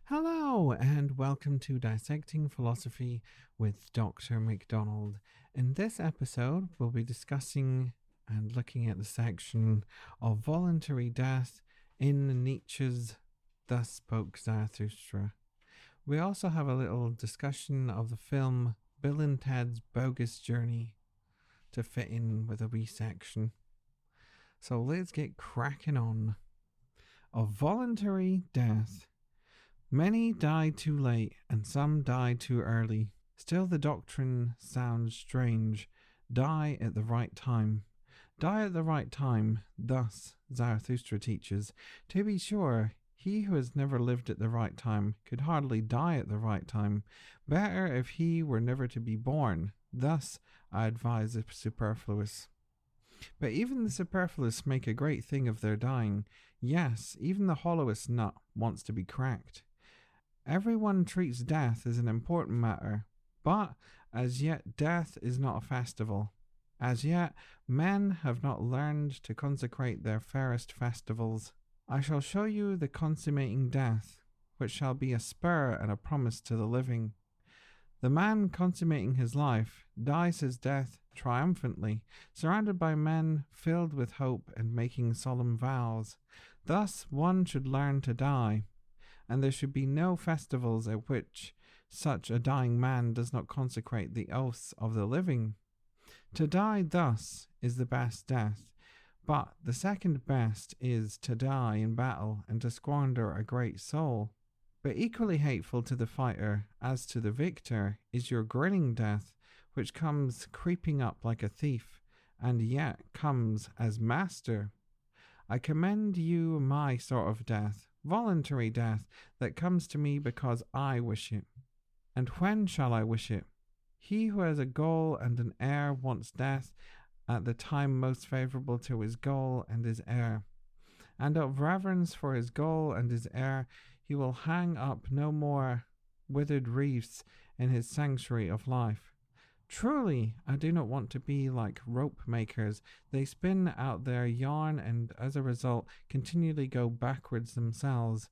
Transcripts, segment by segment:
Hello, and welcome to Dissecting Philosophy with Dr. McDonald. In this episode, we'll be discussing and looking at the section of voluntary death in Nietzsche's Thus Spoke Zarathustra. We also have a little discussion of the film Bill and Ted's Bogus Journey to fit in with a wee section. So let's get cracking on. Of voluntary death. Many die too late, and some die too early. Still the doctrine sounds strange. Die at the right time. Die at the right time, thus Zarathustra teaches. To be sure, he who has never lived at the right time could hardly die at the right time. Better if he were never to be born. Thus I advise the superfluous. But even the superfluous make a great thing of their dying. Yes, even the hollowest nut wants to be cracked. Everyone treats death as an important matter, but as yet death is not a festival. As yet men have not learned to consecrate their fairest festivals. I shall show you the consummating death, which shall be a spur and a promise to the living. The man consummating his life dies his death triumphantly, surrounded by men filled with hope and making solemn vows. Thus one should learn to die, and there should be no festivals at which such a dying man does not consecrate the oaths of the living. To die thus is the best death, but the second best is to die in battle and to squander a great soul. But equally hateful to the fighter as to the victor is your grinning death, which comes creeping up like a thief, and yet comes as master. I commend you my sort of death, voluntary death, that comes to me because I wish it. And when shall I wish it? He who has a goal and an heir wants death at the time most favourable to his goal and his heir. And of reverence for his goal and his heir, he will hang up no more withered wreaths in his sanctuary of life. Truly, I do not want to be like rope makers. They spin out their yarn and as a result continually go backwards themselves.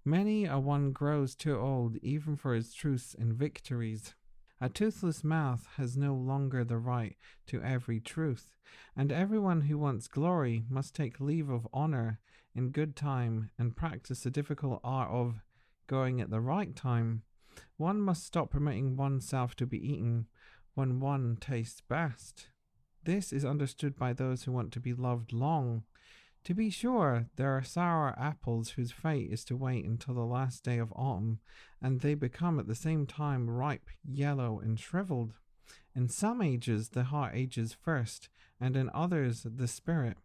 Many a one grows too old even for his truths and victories. A toothless mouth has no longer the right to every truth, and everyone who wants glory must take leave of honor in good time and practice the difficult art of going at the right time. One must stop permitting oneself to be eaten when one tastes best. This is understood by those who want to be loved long. To be sure, there are sour apples whose fate is to wait until the last day of autumn, and they become at the same time ripe, yellow, and shriveled. In some ages the heart ages first, and in others the spirit.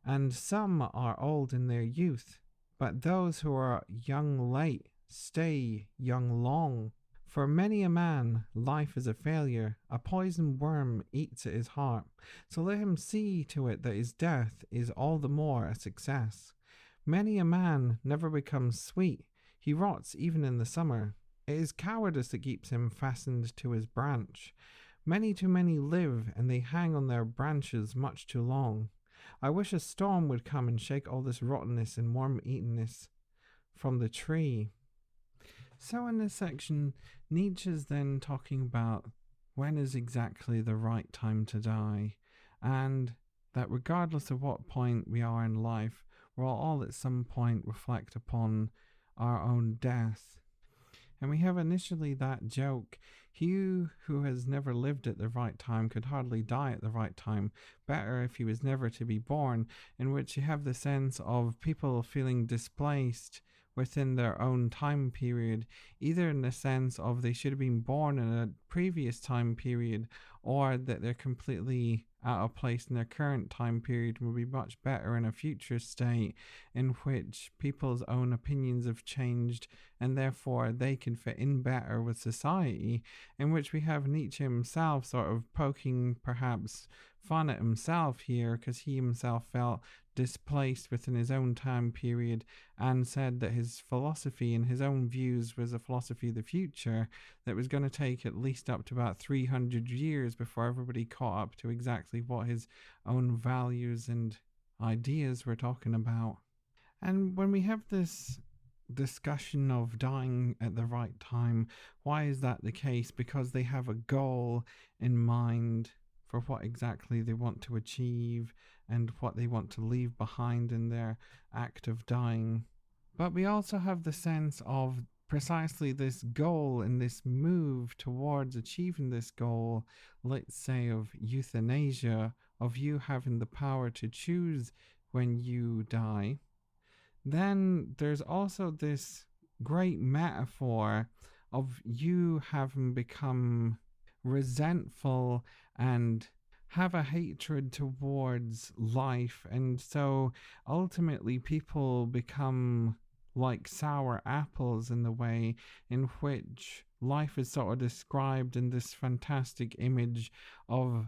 And some are old in their youth, but those who are young late stay young long. For many a man, life is a failure. A poisoned worm eats at his heart. So let him see to it that his death is all the more a success. Many a man never becomes sweet. He rots even in the summer. It is cowardice that keeps him fastened to his branch. Many too many live, and they hang on their branches much too long. I wish a storm would come and shake all this rottenness and worm-eatenness from the tree. So in this section, Nietzsche's then talking about when is exactly the right time to die, and that regardless of what point we are in life, we'll all at some point reflect upon our own death. And we have initially that joke, he who has never lived at the right time could hardly die at the right time, better if he was never to be born, in which you have the sense of people feeling displaced within their own time period, either in the sense of they should have been born in a previous time period, or that they're completely out of place in their current time period and will be much better in a future state in which people's own opinions have changed and therefore they can fit in better with society, in which we have Nietzsche himself sort of poking perhaps fun at himself here because he himself felt displaced within his own time period and said that his philosophy and his own views was a philosophy of the future that was going to take at least up to about 300 years before everybody caught up to exactly what his own values and ideas were talking about. And when we have this discussion of dying at the right time. Why is that the case? Because they have a goal in mind for what exactly they want to achieve and what they want to leave behind in their act of dying. But we also have the sense of precisely this goal and this move towards achieving this goal, let's say of euthanasia, of you having the power to choose when you die. Then there's also this great metaphor of you having become resentful and have a hatred towards life. And so ultimately people become like sour apples in the way in which life is sort of described in this fantastic image of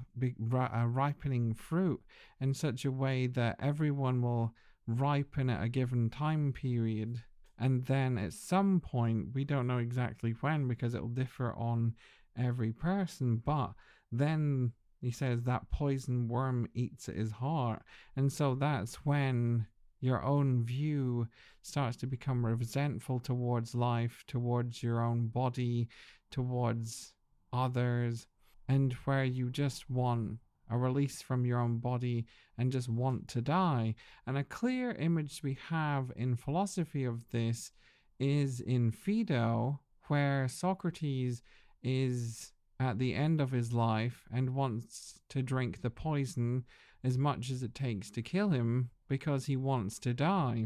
ripening fruit in such a way that everyone will ripen at a given time period, and then at some point, we don't know exactly when because it will differ on every person, but then he says that poison worm eats at his heart, and so that's when your own view starts to become resentful towards life, towards your own body, towards others, and where you just want a release from your own body and just want to die. And a clear image we have in philosophy of this is in Phaedo, where Socrates is at the end of his life and wants to drink the poison as much as it takes to kill him because he wants to die.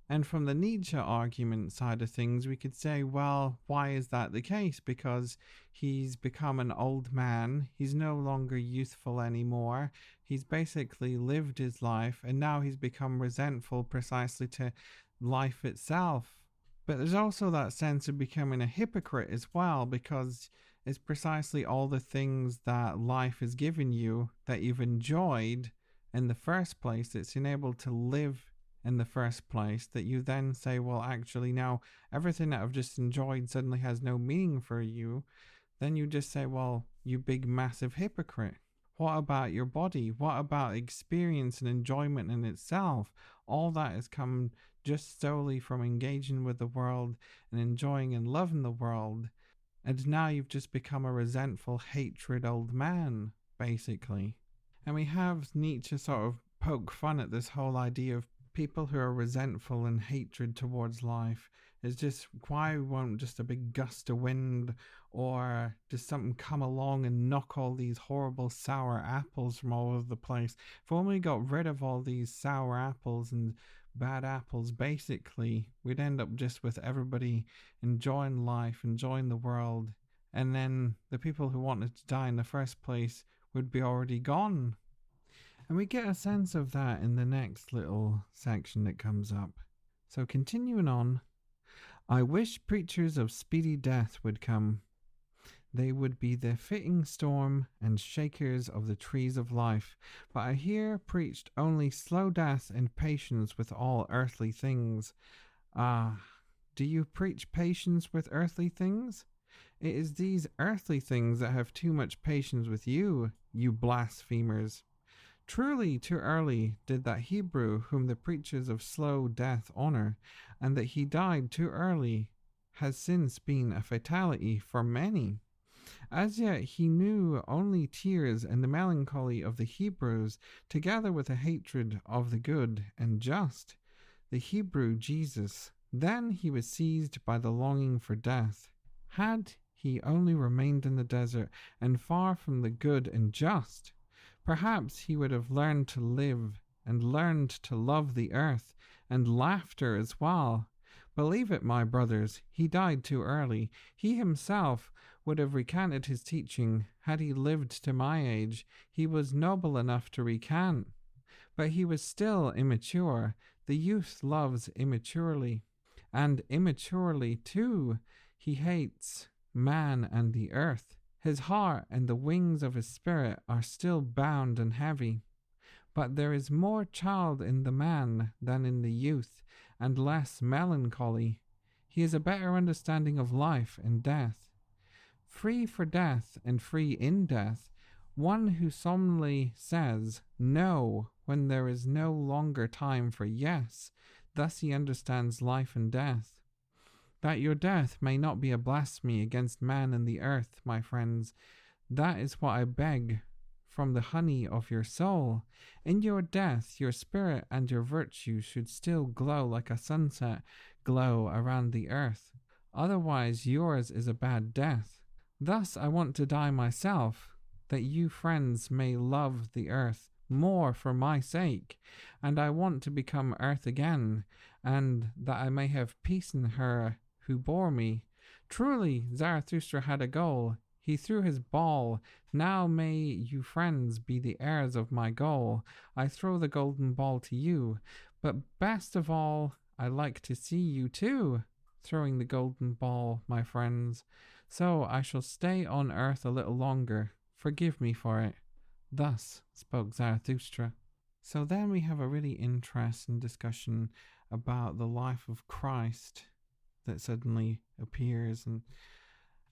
And from the Nietzsche argument side of things, we could say, well, why is that the case? Because he's become an old man. He's no longer youthful anymore. He's basically lived his life, and now he's become resentful precisely to life itself. But there's also that sense of becoming a hypocrite as well, because it's precisely all the things that life has given you that you've enjoyed in the first place, it's enabled to live in the first place, that you then say, well, actually now everything that I've just enjoyed suddenly has no meaning for you. Then you just say, well, you big massive hypocrite. What about your body? What about experience and enjoyment in itself? All that has come just solely from engaging with the world and enjoying and loving the world. And now you've just become a resentful, hatred old man, basically. And we have Nietzsche sort of poke fun at this whole idea of people who are resentful and hatred towards life. It's just, why won't just a big gust of wind or just something come along and knock all these horrible sour apples from all over the place? If only we got rid of all these sour apples and bad apples, basically, we'd end up just with everybody enjoying life, enjoying the world, and then the people who wanted to die in the first place would be already gone. And we get a sense of that in the next little section that comes up. So continuing on, I wish preachers of speedy death would come. They would be the fitting storm and shakers of the trees of life, but I hear preached only slow death and patience with all earthly things. Ah, do you preach patience with earthly things? It is these earthly things that have too much patience with you, you blasphemers. Truly too early did that Hebrew whom the preachers of slow death honor, and that he died too early has since been a fatality for many. As yet he knew only tears and the melancholy of the Hebrews, together with a hatred of the good and just, the Hebrew Jesus. Then he was seized by the longing for death. Had he only remained in the desert and far from the good and just, perhaps he would have learned to live and learned to love the earth and laughter as well. Believe it, my brothers, he died too early. He himself would have recanted his teaching had he lived to my age. He was noble enough to recant, but he was still immature. The youth loves immaturely, and immaturely too he hates man and the earth. His heart and the wings of his spirit are still bound and heavy. But there is more child in the man than in the youth, and less melancholy. He has a better understanding of life and death. Free for death and free in death, one who solemnly says no when there is no longer time for yes, thus he understands life and death. that your death may not be a blasphemy against man and the earth, my friends. That is what I beg from the honey of your soul. In your death, your spirit and your virtue should still glow like a sunset glow around the earth. Otherwise, yours is a bad death. Thus, I want to die myself, that you, friends, may love the earth more for my sake, and I want to become earth again, and that I may have peace in her who bore me. Truly, Zarathustra had a goal. He threw his ball. Now may you, friends, be the heirs of my goal. I throw the golden ball to you, but best of all, I like to see you too, throwing the golden ball, my friends. So I shall stay on earth a little longer. Forgive me for it. Thus spoke Zarathustra. So then we have a really interesting discussion about the life of Christ that suddenly appears,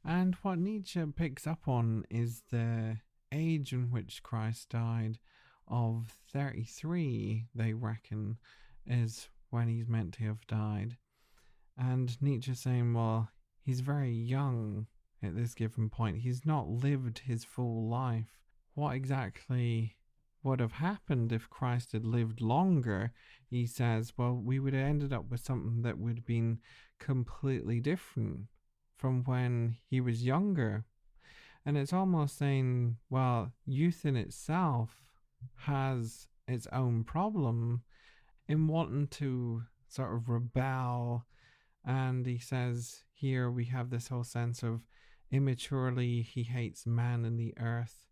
and what Nietzsche picks up on is the age in which Christ died of 33, they reckon, is when he's meant to have died. And Nietzsche saying, well, he's very young at this given point. He's not lived his full life. What exactly would have happened if Christ had lived longer? He says, well, we would have ended up with something that would have been completely different from when he was younger. And it's almost saying, well, youth in itself has its own problem in wanting to sort of rebel. And he says here we have this whole sense of immaturely he hates man and the earth.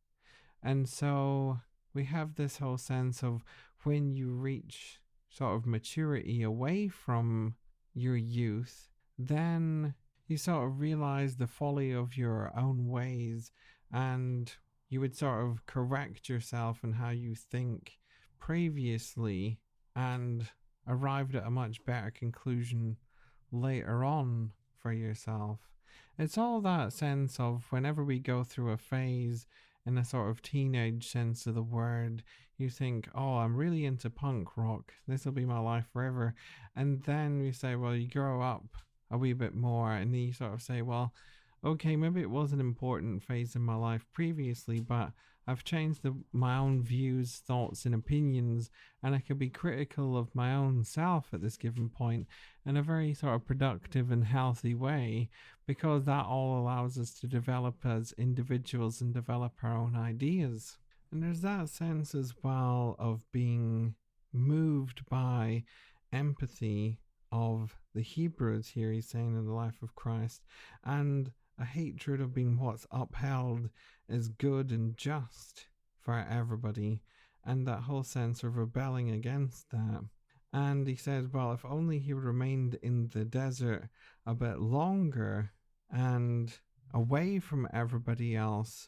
And so we have this whole sense of when you reach sort of maturity away from your youth, then you sort of realize the folly of your own ways, and you would sort of correct yourself in how you think previously and arrived at a much better conclusion later on for yourself. It's all that sense of whenever we go through a phase in a sort of teenage sense of the word, you think, oh, I'm really into punk rock. This will be my life forever. And then you say, well, you grow up a wee bit more, and then you sort of say, well, okay, maybe it was an important phase in my life previously, but I've changed my own views, thoughts, and opinions, and I can be critical of my own self at this given point in a very sort of productive and healthy way, because that all allows us to develop as individuals and develop our own ideas. And there's that sense as well of being moved by empathy of the Hebrews here, he's saying, in the life of Christ, and a hatred of being what's upheld as good and just for everybody, and that whole sense of rebelling against that. And he says, well, if only he remained in the desert a bit longer and away from everybody else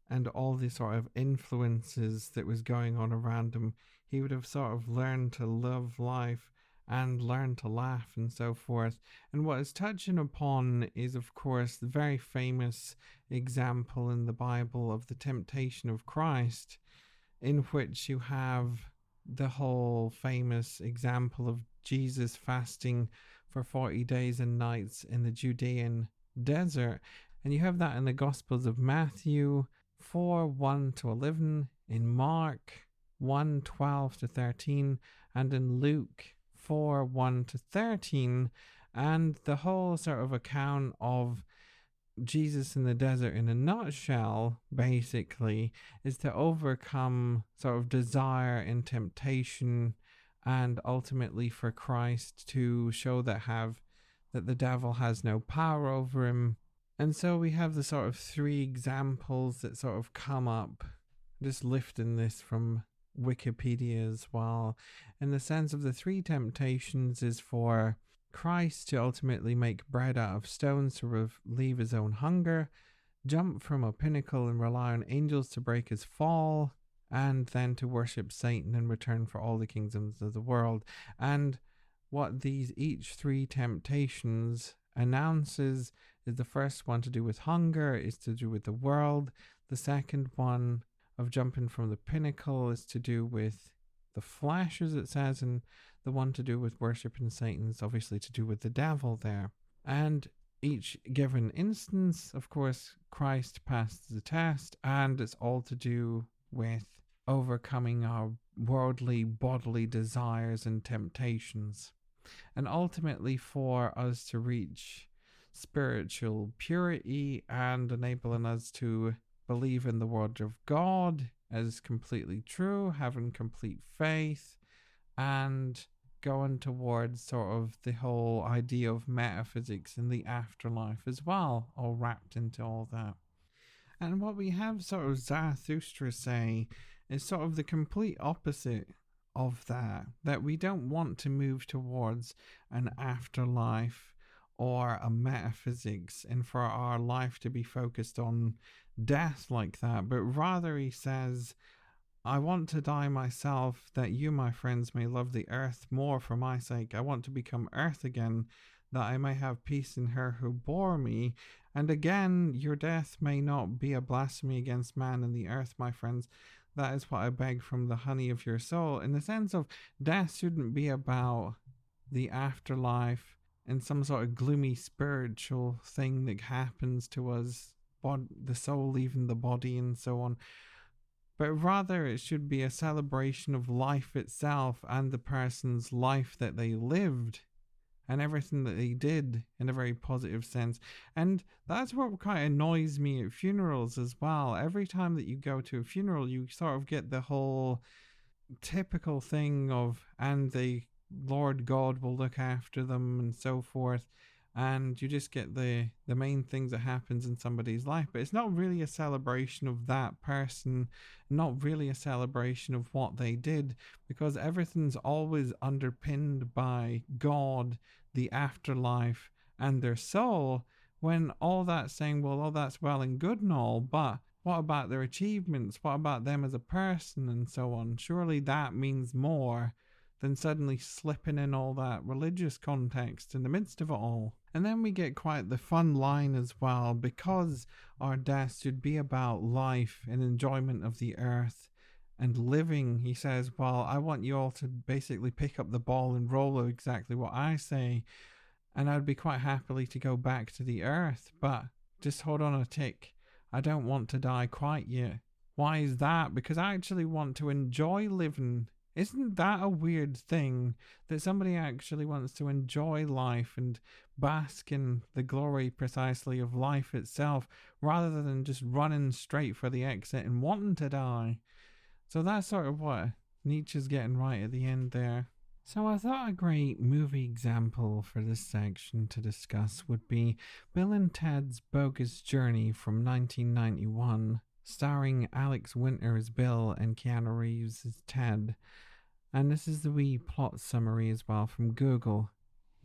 and all the sort of influences that was going on around him, he would have sort of learned to love life and learn to laugh and so forth. And what it's touching upon is, of course, the very famous example in the Bible of the temptation of Christ, in which you have the whole famous example of Jesus fasting for 40 days and nights in the Judean desert. And you have that in the Gospels of Matthew 4:1-11, in Mark 1:12-13, and in Luke 4:1-13, and the whole sort of account of Jesus in the desert in a nutshell basically is to overcome sort of desire and temptation, and ultimately for Christ to show that the devil has no power over him. And so we have the sort of three examples that sort of come up, just lifting this from Wikipedia as well, in the sense of the three temptations is for Christ to ultimately make bread out of stones to relieve his own hunger, jump from a pinnacle and rely on angels to break his fall, and then to worship Satan in return for all the kingdoms of the world. And what these each three temptations announces is the first one to do with hunger is to do with the world. The second one of jumping from the pinnacle is to do with the flesh, as it says, and the one to do with worshiping Satan is obviously to do with the devil there. And each given instance, of course, Christ passed the test, and it's all to do with overcoming our worldly bodily desires and temptations, and ultimately for us to reach spiritual purity and enabling us to believe in the word of God as completely true, having complete faith, and going towards sort of the whole idea of metaphysics and the afterlife as well, all wrapped into all that. And what we have sort of Zarathustra say is sort of the complete opposite of that we don't want to move towards an afterlife or a metaphysics and for our life to be focused on death like that, but rather he says, I want to die myself, that you, my friends, may love the earth more for my sake. I want to become earth again, that I may have peace in her who bore me. And again, your death may not be a blasphemy against man and the earth, my friends. That is what I beg from the honey of your soul. In the sense of death shouldn't be about the afterlife and some sort of gloomy spiritual thing that happens to us, the soul leaving the body and so on. But rather it should be a celebration of life itself and the person's life that they lived and everything that they did in a very positive sense. And that's what kind of annoys me at funerals as well. Every time that you go to a funeral, you sort of get the whole typical thing of, and the Lord God will look after them and so forth. And you just get the main things that happens in somebody's life, but it's not really a celebration of that person, not really a celebration of what they did, because everything's always underpinned by God, the afterlife, and their soul, when all that's saying, well, all that's well and good and all, but what about their achievements? What about them as a person and so on? Surely that means more than suddenly slipping in all that religious context in the midst of it all. And then we get quite the fun line as well, because our death should be about life and enjoyment of the earth and living. He says, well, I want you all to basically pick up the ball and roll exactly what I say, and I'd be quite happily to go back to the earth, but just hold on a tick. I don't want to die quite yet. Why is that? Because I actually want to enjoy living. Isn't that a weird thing, that somebody actually wants to enjoy life and bask in the glory precisely of life itself, rather than just running straight for the exit and wanting to die? So that's sort of what Nietzsche's getting right at the end there. So I thought a great movie example for this section to discuss would be Bill and Ted's Bogus Journey from 1991, starring Alex Winter as Bill and Keanu Reeves as Ted. And this is the wee plot summary as well from Google.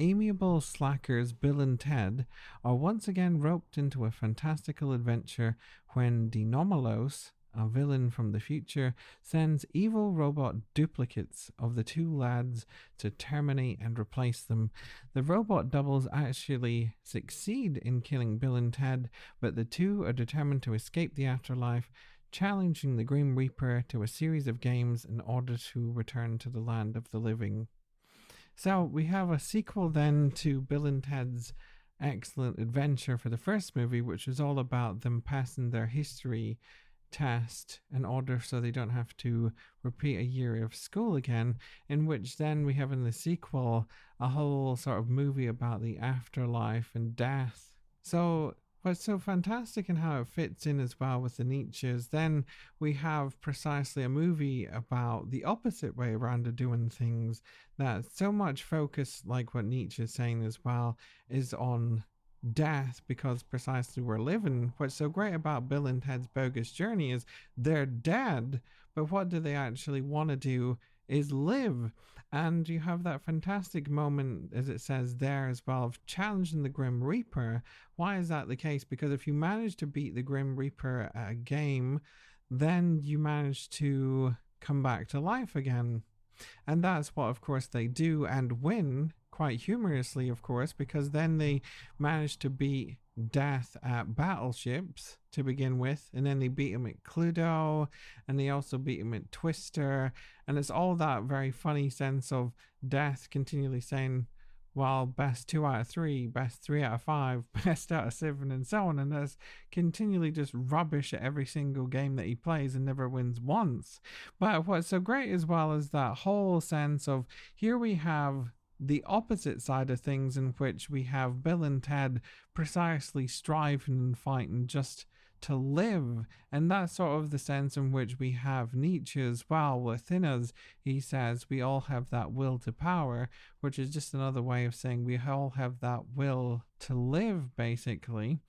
Amiable slackers Bill and Ted are once again roped into a fantastical adventure when Dinomalos, a villain from the future, sends evil robot duplicates of the two lads to terminate and replace them. The robot doubles actually succeed in killing Bill and Ted, but the two are determined to escape the afterlife, challenging the Grim Reaper to a series of games in order to return to the land of the living. So we have a sequel then to Bill and Ted's excellent adventure for the first movie, which was all about them passing their history test in order so they don't have to repeat a year of school again, in which then we have in the sequel a whole sort of movie about the afterlife and death. So what's so fantastic in how it fits in as well with the Nietzsche's, then we have precisely a movie about the opposite way around of doing things, that so much focus, like what Nietzsche is saying as well, is on death, because precisely we're living. What's so great about Bill and Ted's Bogus Journey is they're dead, but what do they actually want to do is live. And you have that fantastic moment, as it says there as well, of challenging the Grim Reaper. Why is that the case? Because if you manage to beat the Grim Reaper at a game, then you manage to come back to life again. And that's what, of course, they do and win, quite humorously, of course, because then they manage to beat death at battleships to begin with, and then they beat him at Cluedo, and they also beat him at Twister, and it's all that very funny sense of death continually saying, while best 2 out of 3, best 3 out of 5, best out of 7, and so on. And there's continually just rubbish at every single game that he plays and never wins once. But what's so great as well is that whole sense of here we have the opposite side of things, in which we have Bill and Ted precisely striving and fighting just to live. And that's sort of the sense in which we have Nietzsche as well. Within us, he says we all have that will to power, which is just another way of saying we all have that will to live, basically.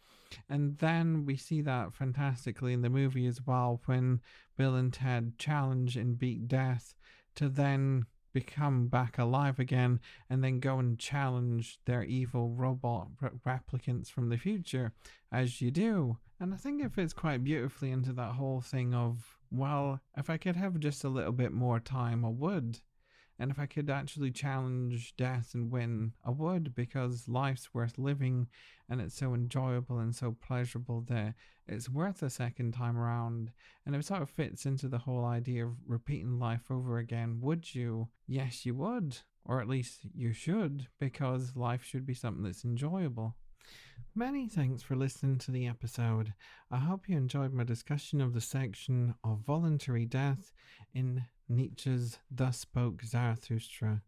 And then we see that fantastically in the movie as well, when Bill and Ted challenge and beat death to then become back alive again, and then go and challenge their evil robot replicants from the future, as you do. And I think it fits quite beautifully into that whole thing of, well, if I could have just a little bit more time, I would. And if I could actually challenge death and win, I would, because life's worth living and it's so enjoyable and so pleasurable that it's worth a second time around. And it sort of fits into the whole idea of repeating life over again. Would you? Yes, you would. Or at least you should, because life should be something that's enjoyable. Many thanks for listening to the episode. I hope you enjoyed my discussion of the section of voluntary death in Nietzsche's Thus Spoke Zarathustra.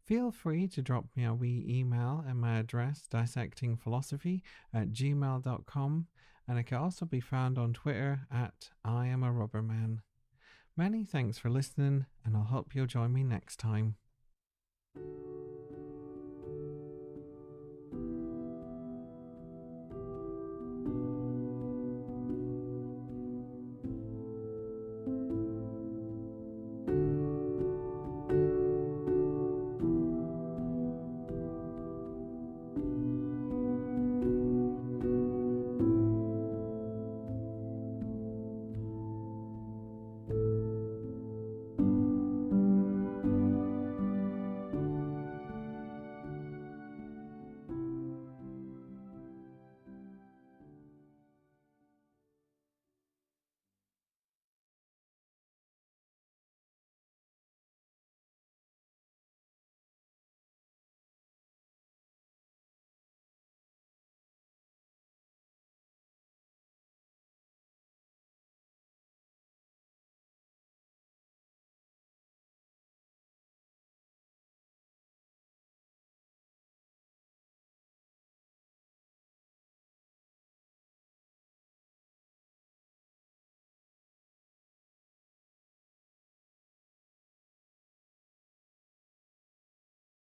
Feel free to drop me a wee email at my address, dissectingphilosophy@gmail.com, and it can also be found on Twitter at I am a rubberman. Many thanks for listening, and I hope you'll join me next time.